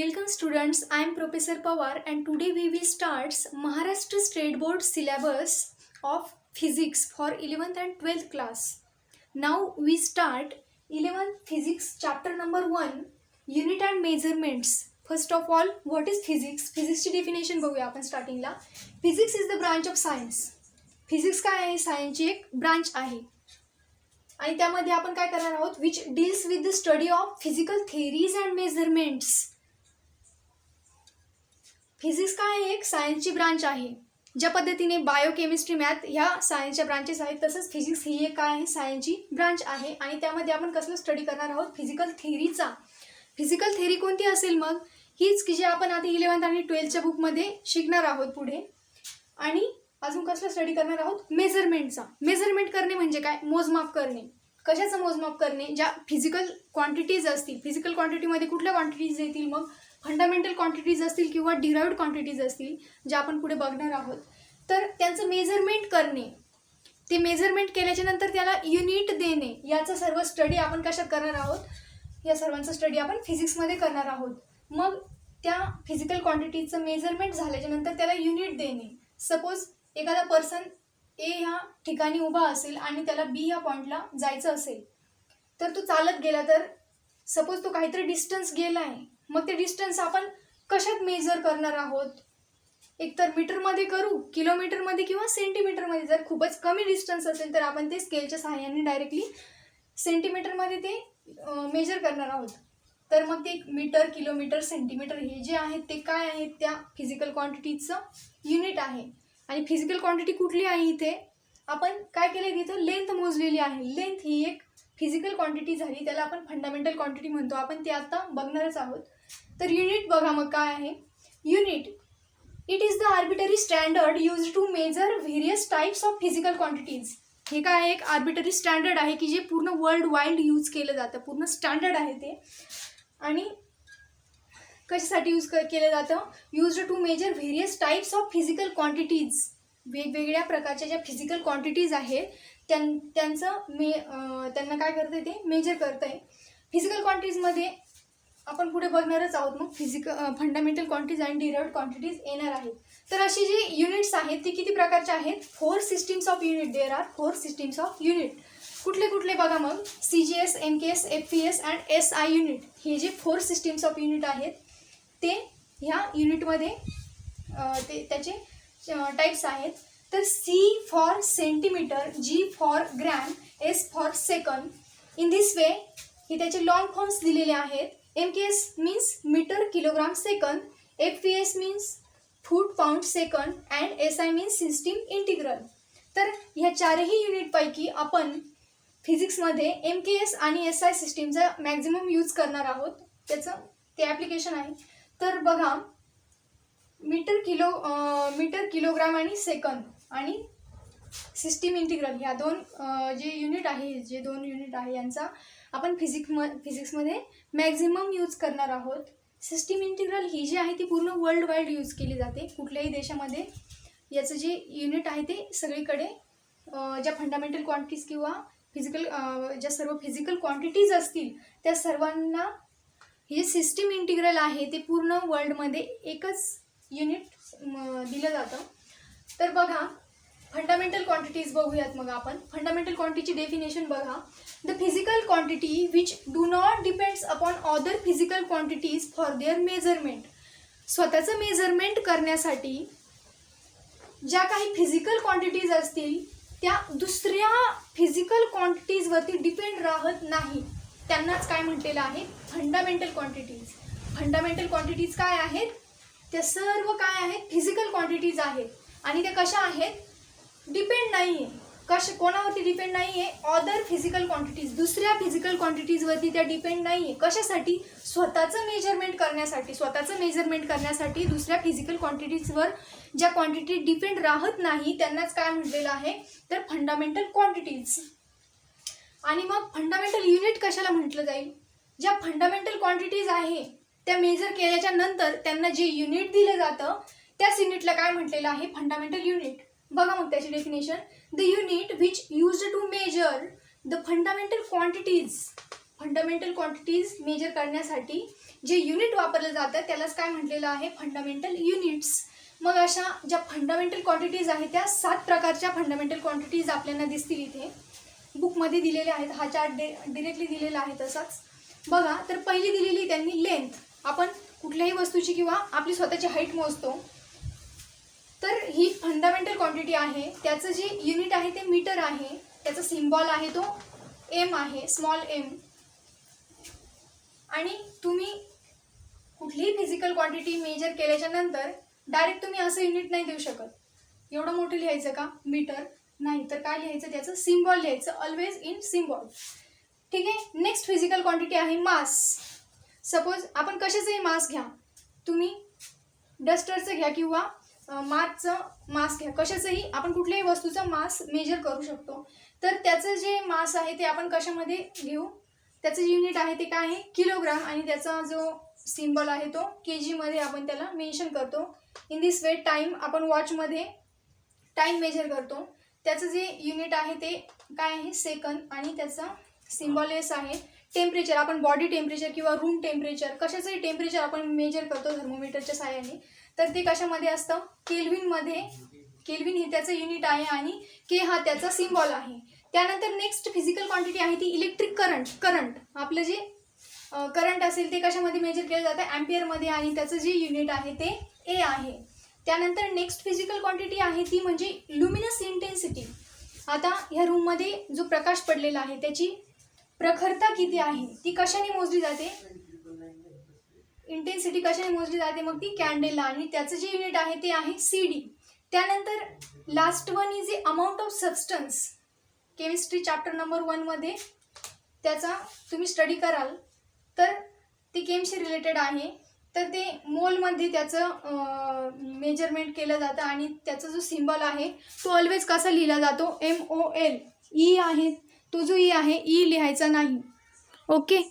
Welcome students, I am Professor Pawar and today we will start Maharashtra State Board syllabus of physics for 11th and 12th class. Now we start 11th physics chapter number 1 unit and measurements. First of all, what is physics? Physics ची definition बघूया आपण स्टार्टिंगला. Physics is the branch of science. Physics काय आहे? Science ची एक branch आहे. आणि त्यामध्ये आपण काय करणार आहोत? Which deals with the study of physical theories and measurements. Physics काय आहे? एक सायन्सची ब्रांच आहे. ज्या पद्धतीने बायोकेमिस्ट्री मॅथ ह्या सायन्सच्या ब्रांचेस आहेत, तसंच फिजिक्स ही एक काय आहे? सायन्सची ब्रांच आहे. आणि त्यामध्ये आपण कसलं स्टडी करणार आहोत? फिजिकल थेअरीचा. फिजिकल थेअरी कोणती असेल मग? हीच की जे आपण आधी 11th आणि 12thच्या बुकमध्ये शिकणार आहोत पुढे. आणि अजून कसलं स्टडी करणार आहोत? मेजरमेंटचा. मेजरमेंट करणे म्हणजे काय? मोजमाप करणे. कशाचं मोजमाप करणे? ज्या फिजिकल क्वांटिटीज असतील. फिजिकल क्वांटिटीमध्ये कुठल्या क्वांटिटीज येतील मग? फंडामेंटल क्वांटिटीज असतील किंवा डिराइव्ड क्वांटिटीज असतील, ज्या आपण पुढे बघणार आहोत. तर त्यांचं मेजरमेंट करणे, ते मेजरमेंट केल्याच्या नंतर त्याला युनिट देणे, याचं सर्व स्टडी आपण कशात करणार आहोत? या सर्वांचा स्टडी आपण फिजिक्समध्ये करणार आहोत. मग त्या फिजिकल क्वांटिटीचं मेजरमेंट झाल्याच्या नंतर त्याला युनिट देणे. सपोज एखादा पर्सन ए ह्या ठिकाणी उभा असेल आणि त्याला बी ह्या पॉईंटला जायचं असेल, तर तो चालत गेला, तर सपोज तो काहीतरी डिस्टन्स गेला आहे. मग ते डिस्टन्स आपण कशात मेजर करणार आहोत? एकतर मीटरमध्ये करू, किलोमीटरमध्ये किंवा सेंटीमीटरमध्ये. जर खूपच कमी डिस्टन्स असेल तर आपण ते स्केलच्या सहाय्याने डायरेक्टली सेंटीमीटरमध्ये ते मेजर करणार आहोत. तर मग ते मीटर, किलोमीटर, सेंटीमीटर हे जे आहेत ते काय आहेत? त्या फिजिकल क्वांटिटीचं युनिट आहे. आणि फिजिकल क्वांटिटी कुठली आहे? इथे आपण काय केलं? तिथं लेंथ मोजलेली आहे. लेंथ ही एक फिजिकल क्वांटिटी झाली, त्याला आपण फंडामेंटल क्वांटिटी म्हणतो. आपण ते आता बघणारच आहोत. तर युनिट बघा मग काय आहे? Unit it is the arbitrary standard use to measure various types of physical quantities. हे काय आहे? एक आर्बिटरी स्टँडर्ड आहे की जे पूर्ण वर्ल्ड वाईड यूज केलं जातं. पूर्ण स्टँडर्ड आहे ते. आणि कशासाठी यूज केलं जातं? Use to measure various types of physical quantities. वेगवेगळ्या प्रकारच्या ज्या फिजिकल क्वांटिटीज आहेत त्यांना काय करतं? ते मेजर करतं आहे. फिजिकल क्वांटिटीजमध्ये आपण पुढे बघणारच आहोत. मग फंडामेंटल क्वांटिटीज आणि डिराइव्ड क्वांटिटीज येणार आहेत. तर अशी जी युनिट्स आहेत ती किती प्रकारचे आहेत? 4 systems of unit. There are 4 systems of unit. कुठले कुठले बघा मग? CGS, MKS, FPS and SI unit. हे जे 4 सिस्टीम्स ऑफ युनिट आहेत ते ह्या युनिटमध्ये त्याचे टाईप्स आहेत. तर C for centimetre, G for gram, S for second. In this way हे त्याचे लॉंग फॉर्म्स दिलेले आहेत. MKS means metre, kilogram, second. FPS means foot, pound, second and SI means system integral. तर ह्या चारही युनिटपैकी आपण फिजिक्समध्ये MKS आणि SI सिस्टीमचा मॅक्झिमम यूज करणार आहोत. त्याचं ते ॲप्लिकेशन आहे. तर बघा, मीटर, किलोग्राम आणि सेकंद आणि सिस्टीम इंटिग्रल ह्या दोन जे दोन युनिट आहे यांचा आपण फिजिक्समध्ये मॅक्झिमम यूज करणार आहोत. सिस्टीम इंटिग्रल ही जी आहे ती पूर्ण वर्ल्ड वाईड यूज केली जाते. कुठल्याही देशामध्ये याचं जे युनिट आहे ते सगळीकडे ज्या फंडामेंटल क्वांटिटीज किंवा ज्या सर्व फिजिकल क्वांटिटीज असतील त्या सर्वांना हे सिस्टीम इंटिग्रल आहे ते पूर्ण वर्ल्डमध्ये एकच युनिट दिलं जातं. तर बघा, फंडामेंटल क्वांटिटीज बघूयात मग आपण. फंडामेंटल क्वांटिटीची डेफिनेशन बघा. The physical quantity which do not depends upon other physical quantities for their measurement. स्वतःचं मेजरमेंट करण्यासाठी ज्या काही फिजिकल क्वांटिटीज असतील त्या दुसऱ्या फिजिकल क्वांटिटीजवरती डिपेंड राहत नाही, त्यांनाच काय म्हटलेलं आहे? Fundamental quantities. फंडामेंटल क्वांटिटीज काय आहेत? त्या सर्व काय आहेत? फिजिकल क्वांटिटीज आहेत. आणि त्या कशा आहेत? डिपेंड नाही आहे. कोणावरती डिपेंड नाही आहे? Other physical quantities. दुसऱ्या फिजिकल क्वांटिटीजवरती त्या डिपेंड नाही आहे. कशासाठी? स्वतःचं मेजरमेंट करण्यासाठी दुसऱ्या फिजिकल क्वांटिटीजवर ज्या क्वांटिटी डिपेंड राहत नाही त्यांनाच काय म्हटलेलं आहे? तर फंडामेंटल क्वांटिटीज. आणि मग फंडामेंटल युनिट कशाला म्हटलं जाईल? ज्या फंडामेंटल क्वांटिटीज आहे त्या मेजर केल्याच्या नंतर त्यांना जे युनिट दिलं जातं त्याच युनिटला काय म्हटलेलं आहे? Fundamental unit. बघा मग त्याची definition. The unit which used to measure the fundamental quantities. Fundamental quantities measure करण्यासाठी जे युनिट वापरलं जातं त्यालाच काय म्हटलेलं आहे, फंडामेंटल युनिट्स. मग अशा ज्या फंडामेंटल क्वांटिटीज आहेत त्या 7 प्रकारच्या फंडामेंटल क्वांटिटीज आपल्याला दिसतील इथे बुकमध्ये दिलेले आहेत. हा चार्ट डिरेक्टली दिलेला आहे तसाच बघा. तर पहिली दिलेली त्यांनी लेंथ. आपण कुठल्याही वस्तूची किंवा आपली स्वतःची हाईट मोजतो तर ही फंडामेंटल क्वांटिटी आहे. त्याचं जे युनिट आहे ते मीटर आहे. त्याचा सिम्बॉल आहे तो एम आहे, स्मॉल एम. आणि तुम्ही कुठलीही फिजिकल क्वांटिटी मेजर केल्याच्या नंतर डायरेक्ट तुम्ही असं युनिट नाही देऊ शकत. एवढं मोठं लिहायचं का मीटर नाही, तर काय लिहायचं, त्याचं सिम्बॉल लिहायचं, ऑलवेज इन सिम्बॉल. ठीक आहे. नेक्स्ट फिजिकल क्वांटिटी आहे मास. सपोज आपण कशाचंही मास घ्या, तुम्ही डस्टरचं घ्या किंवा मासचं मास घ्या, कशाचंही आपण कुठल्याही वस्तूचा मास मेजर करू शकतो. तर त्याचं जे मास आहे ते आपण कशामध्ये घेऊ, त्याचं जे युनिट आहे ते काय आहे, किलोग्राम. आणि त्याचा जो सिम्बॉल आहे तो kg मध्ये आपण त्याला मेन्शन करतो. इन दिस वे टाईम आपण वॉचमध्ये टाईम मेजर करतो. त्याचं जे युनिट आहे ते काय आहे, सेकंद. आणि त्याचा सिम्बॉल एस आहे. टेम्परेचर आपण बॉडी टेम्परेचर किंवा रूम टेम्परेचर कशाचंही टेम्परेचर आपण मेजर करतो थर्मोमीटरच्या साहाय्याने, तर ते कशामध्ये असतं, केल्विनमध्ये. केल्विन हे त्याचं युनिट आहे आणि के हा त्याचा सिम्बॉल आहे. त्यानंतर नेक्स्ट फिजिकल क्वांटिटी आहे ती इलेक्ट्रिक करंट. करंट आपलं जे करंट असेल ते कशामध्ये मेजर केलं जातं, ॲम्पियरमध्ये. आणि त्याचं जे युनिट आहे ते ए आहे. त्यानंतर नेक्स्ट फिजिकल क्वांटिटी आहे ती म्हणजे लुमिनस इंटेन्सिटी. आता ह्या रूममध्ये जो प्रकाश पडलेला आहे त्याची प्रखरता किती आहे ती कशाने मोजली जाते, इंटेन्सिटी कशाने मोजली जाते, मग ती कॅन्डेला. आणि त्याचं जे युनिट आहे ते आहे CD. त्यानंतर last one is a amount of substance. Chemistry chapter number 1 मध्ये त्याचा तुम्ही स्टडी कराल तर ते केमशी रिलेटेड आहे. तर ते मोलमध्ये त्याचं मेजरमेंट केलं जातं. आणि त्याचा जो सिम्बॉल आहे तो ऑलवेज कसा लिहिला जातो, MOL. ई आहे तो जो ई आहे, ई लिहायचा नाही. ओके.